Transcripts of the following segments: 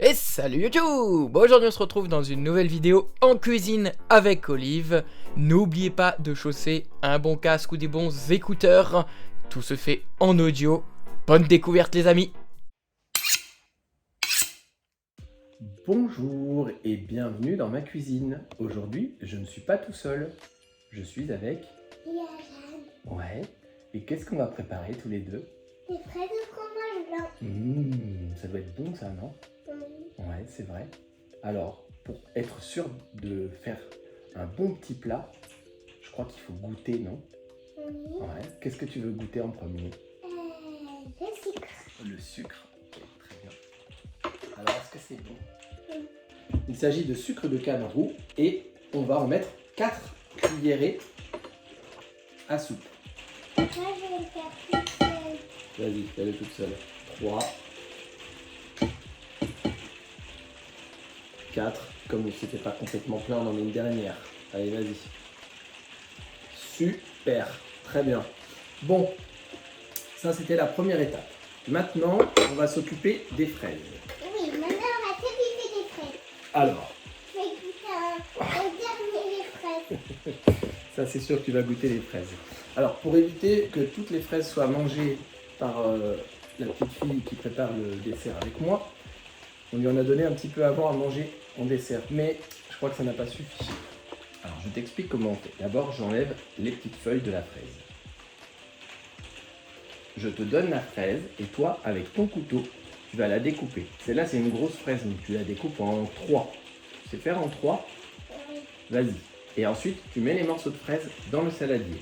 Et salut YouTube! Aujourd'hui on se retrouve dans une nouvelle vidéo en cuisine avec Olive. N'oubliez pas de chausser un bon casque ou des bons écouteurs. Tout se fait en audio. Bonne découverte les amis! Bonjour et bienvenue dans ma cuisine. Aujourd'hui, je ne suis pas tout seul. Je suis avec... Yann, Ouais. Et qu'est-ce qu'on va préparer tous les deux? des fraises au fromage blanc. Ça doit être bon ça, non? Oui. Ouais, c'est vrai. Alors, pour être sûr de faire un bon petit plat, je crois qu'il faut goûter, non? Oui. Ouais. Qu'est-ce que tu veux goûter en premier? Le sucre. Le sucre. Ok, très bien. Alors, est-ce que c'est bon? Oui. Il s'agit de sucre de canne roux et on va en mettre 4 cuillerées à soupe. Moi, je vais le faire toute seule. Vas-y, fais-le toute seule. 3, 4. Comme c'était pas complètement plein, on en met une dernière. Allez, vas-y. Super, très bien. Bon, ça c'était la première étape. Maintenant, on va s'occuper des fraises. Oui, maintenant, on va s'occuper des fraises. Alors, Je vais goûter au dernier les fraises. ça c'est sûr que tu vas goûter les fraises. Alors, pour éviter que toutes les fraises soient mangées par la petite fille qui prépare le dessert avec moi, on lui en a donné un petit peu avant à manger en dessert, mais je crois que ça n'a pas suffi. Alors, je t'explique comment on fait. D'abord, j'enlève les petites feuilles de la fraise. Je te donne la fraise et toi, avec ton couteau, tu vas la découper. Celle-là, c'est une grosse fraise, donc tu la découpes en 3. Tu sais faire en 3? Oui. Vas-y. Et ensuite, tu mets les morceaux de fraises dans le saladier.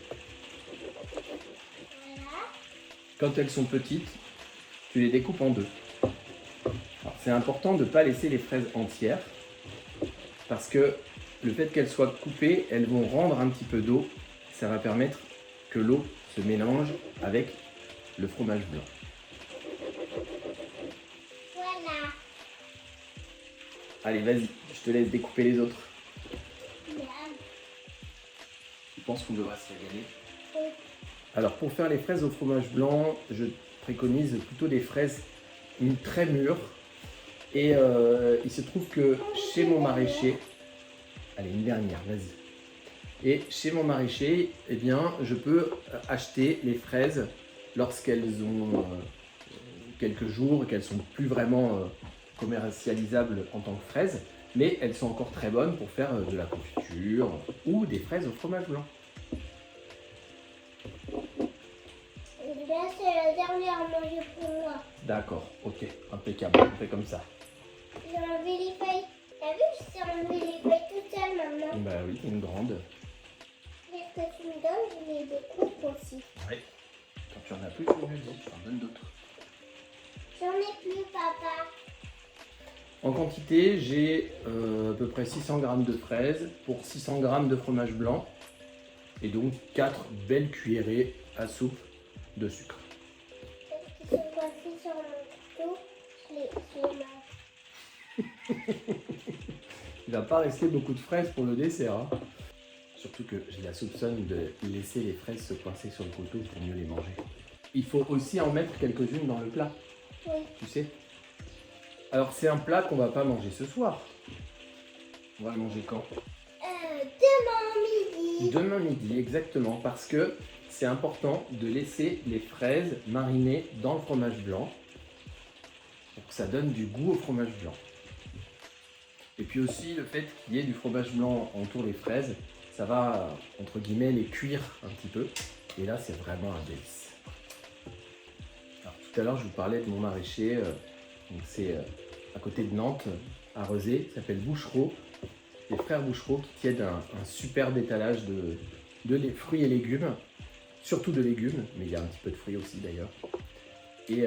Voilà. Quand elles sont petites, tu les découpes en 2. Alors, c'est important de ne pas laisser les fraises entières parce que le fait qu'elles soient coupées, elles vont rendre un petit peu d'eau. Ça va permettre que l'eau se mélange avec le fromage blanc. Voilà. Allez, vas-y, je te laisse découper les autres. Bien. Je pense qu'on devra se régaler. Oui. Alors, pour faire les fraises au fromage blanc, je préconise plutôt des fraises très mûres. Et il se trouve que chez mon maraîcher... Allez, une dernière, vas-y. Et chez mon maraîcher, eh bien, je peux acheter les fraises lorsqu'elles ont quelques jours, qu'elles sont plus vraiment commercialisables en tant que fraises, mais elles sont encore très bonnes pour faire de la confiture ou des fraises au fromage blanc. Et là, c'est la dernière à manger pour moi. D'accord, ok, impeccable, on fait comme ça. J'ai enlevé les feuilles. T'as vu, je sais enlever les feuilles toute seule maintenant. Bah oui, une grande. Qu'est-ce que tu me donnes? Je les découpe aussi. Ouais. Quand tu en as plus, tu me le dis, je t'en donne d'autres. J'en ai plus, papa. En quantité, j'ai à peu près 600 g de fraises pour 600 g de fromage blanc et donc 4 belles cuillerées à soupe de sucre. Parce qu'ils sont coincés sur mon couteau. Je les mange. Il va pas rester beaucoup de fraises pour le dessert. Hein. Surtout que je la soupçonne de laisser les fraises se coincer sur le couteau pour mieux les manger. Il faut aussi en mettre quelques-unes dans le plat, Oui. tu sais. Alors c'est un plat qu'on va pas manger ce soir. On va le manger quand? Demain midi. Demain midi, exactement, parce que c'est important de laisser les fraises mariner dans le fromage blanc pour que ça donne du goût au fromage blanc. Et puis aussi le fait qu'il y ait du fromage blanc entour des fraises, ça va, entre guillemets, les cuire un petit peu. Et là, c'est vraiment un délice. Alors, tout à l'heure, je vous parlais de mon maraîcher. Donc c'est à côté de Nantes, à Rezé, ça s'appelle Bouchereau. Les frères Bouchereau qui tiennent un superbe étalage de fruits et légumes. Surtout de légumes, mais il y a un petit peu de fruits aussi d'ailleurs. Et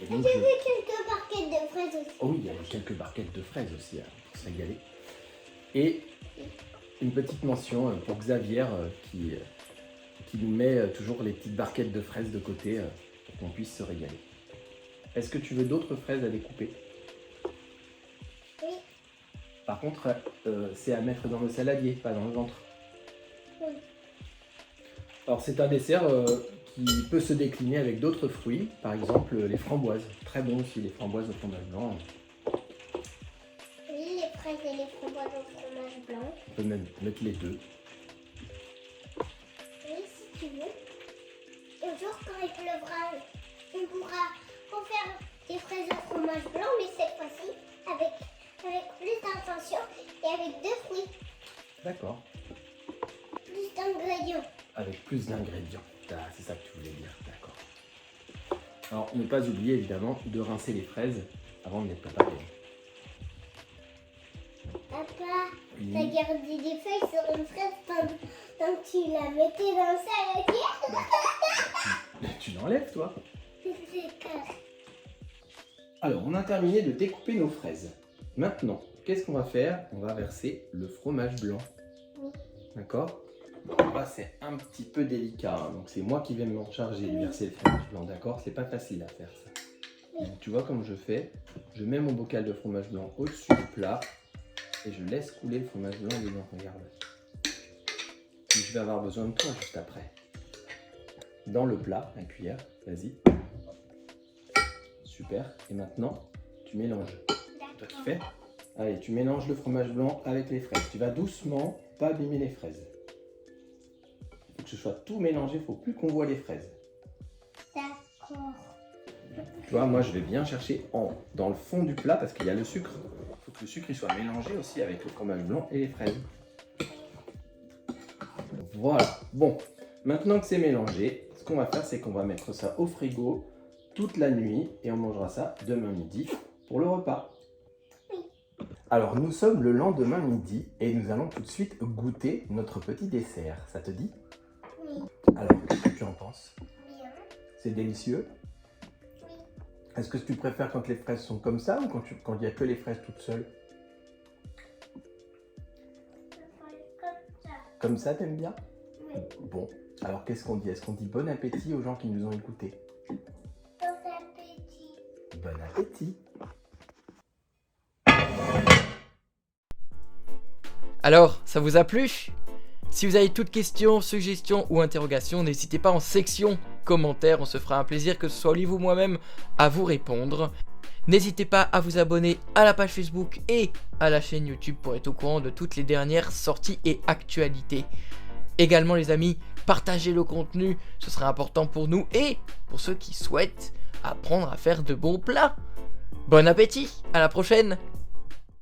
donc, J'ai vu quelques barquettes de fraises aussi. oh oui, il y a quelques barquettes de fraises aussi hein, pour se régaler. Et une petite mention pour Xavier qui nous met toujours les petites barquettes de fraises de côté pour qu'on puisse se régaler. Est-ce que tu veux d'autres fraises à découper? Oui. Par contre, c'est à mettre dans le saladier, pas dans le ventre. Oui. Alors c'est un dessert qui peut se décliner avec d'autres fruits, par exemple les framboises. Très bon aussi les framboises au fromage blanc. fraises et les framboises au fromage blanc. On peut même mettre les deux. Oui, si tu veux. Un jour, quand il pleuvra, on pourra refaire des fraises au fromage blanc, mais cette fois-ci avec plus d'intention et avec 2 fruits, D'accord. plus d'ingrédients. Avec plus d'ingrédients. Ah, c'est ça que tu voulais dire, d'accord. Alors, ne pas oublier évidemment de rincer les fraises avant de les préparer. Papa, Oui. t'as gardé des feuilles sur une fraise tant que tu la mettais dans le saladier. Tu l'enlèves, toi. C'est clair. Alors, on a terminé de découper nos fraises. Maintenant, qu'est-ce qu'on va faire? On va verser le fromage blanc. Oui. D'accord? Là, c'est un petit peu délicat, hein, donc c'est moi qui vais m'en charger de verser le fromage blanc, d'accord? C'est pas facile à faire ça. Oui. Donc, tu vois comme je fais, je mets mon bocal de fromage blanc au-dessus du plat et je laisse couler le fromage blanc dedans, regarde. Et je vais avoir besoin de toi juste après. Dans le plat, la cuillère, vas-y. Super, et maintenant, tu mélanges. Toi qui fais? Allez, tu mélanges le fromage blanc avec les fraises. Tu vas doucement, pas abîmer les fraises. Il faut que ce soit tout mélangé, il ne faut plus qu'on voit les fraises. D'accord. Tu vois, moi je vais bien chercher dans le fond du plat parce qu'il y a le sucre. Il faut que le sucre il soit mélangé aussi avec le fromage blanc et les fraises. Voilà, bon, maintenant que c'est mélangé, ce qu'on va faire c'est qu'on va mettre ça au frigo toute la nuit et on mangera ça demain midi pour le repas. Alors nous sommes le lendemain midi et nous allons tout de suite goûter notre petit dessert. Ça te dit? Oui. Alors, qu'est-ce que tu en penses? Bien. C'est délicieux? Oui. Est-ce que tu préfères quand les fraises sont comme ça ou quand il n'y a que les fraises toutes seules? Je ferai comme ça. Comme ça, t'aimes bien? Oui. Bon, alors qu'est-ce qu'on dit? Est-ce qu'on dit bon appétit aux gens qui nous ont écoutés? Bon appétit. Bon appétit! Alors, ça vous a plu? Si vous avez toute question, suggestion ou interrogation, n'hésitez pas en section commentaires, on se fera un plaisir que ce soit Olive ou moi-même à vous répondre. N'hésitez pas à vous abonner à la page Facebook et à la chaîne YouTube pour être au courant de toutes les dernières sorties et actualités. Également les amis, partagez le contenu, ce sera important pour nous et pour ceux qui souhaitent apprendre à faire de bons plats. Bon appétit, à la prochaine!